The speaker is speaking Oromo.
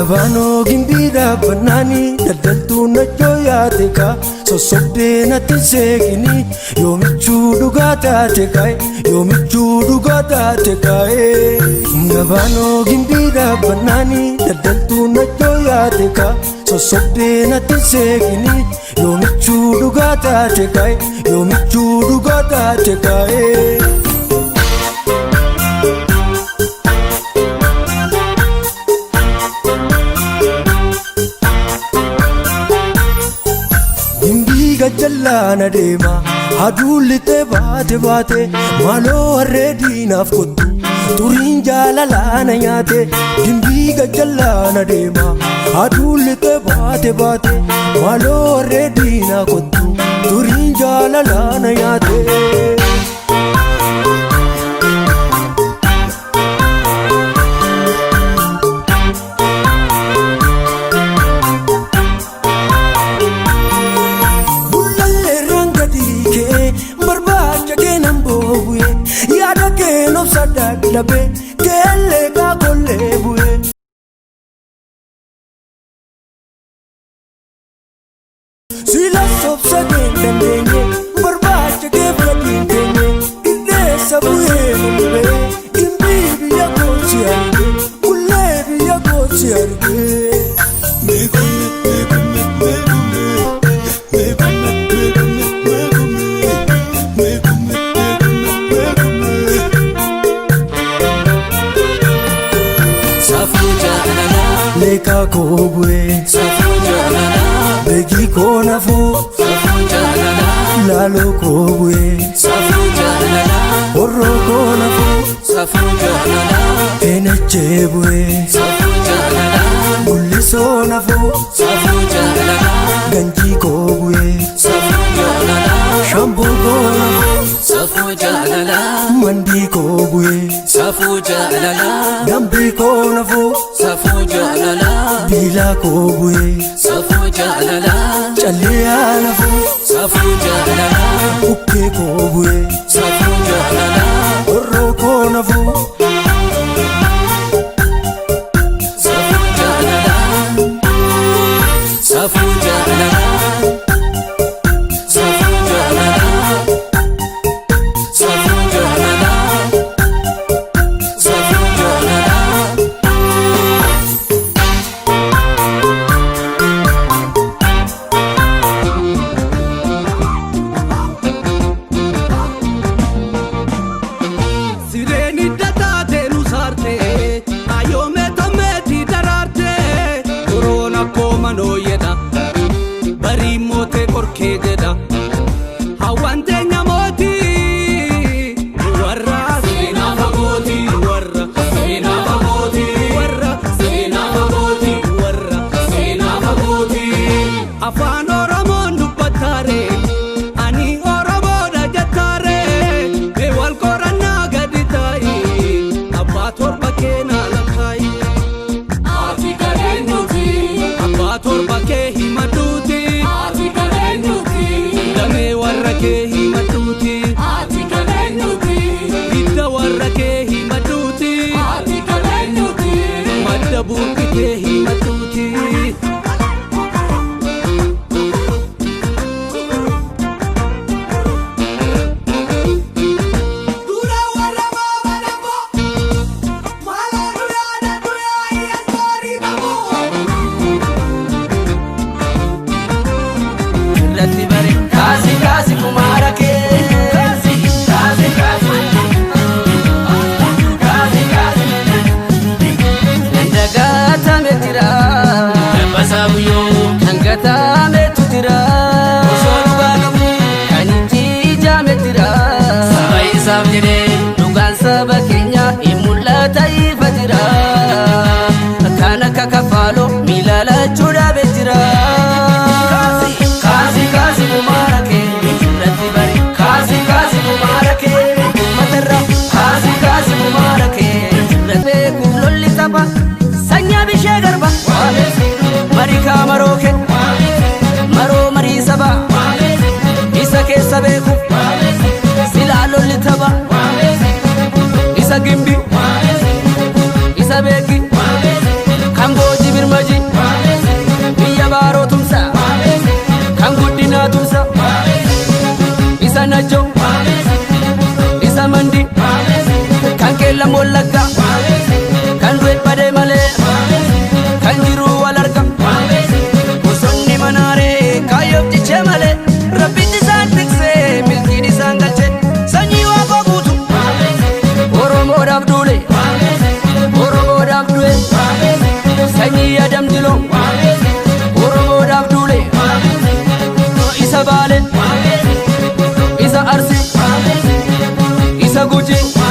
Gabano gimbira banani daldaltu na joyaate ka sossobdee natti seekini yoomichuu dhugaa taate kae yoomichuu dhugaa taate kae Gabano gimbira banani daldaltu na joyaate ka sossobdee natti seekini yoomichuu dhugaa taate kae yoomichuu dhugaa taate kae Jallana deema adullite baate baate maaloo harree diinaaf kottu turiin jaalalaana nyaate dimbiiga jallana deema adullite baate baate maaloo harree diinaa kottu turiin jaalalaana nyaate Labe kelle ka kolle buye Sila sopsa dendenye barbacha ke fadin denye inde sabuye mbe imbi biya kochi arge kulle biya kochi arge Leka kobwe safu jalala begi konafu safu jalala lalo kobwe safu jalala orro konafu safu jalala enechebwe safu jalala buliso nafu safu jalala ganji kobwe safu jalala shambu konafu safu jalala mandi kobwe safu jalala dambi konafu safu jalala bila kobwe safu jalala chalea nafu safu jalala ukke kobwe safu jalala orro konafu safu jalala safu jalala safu jalala safu jalala safu jalala Isa gimbi, isa begi, kamboji birma Guji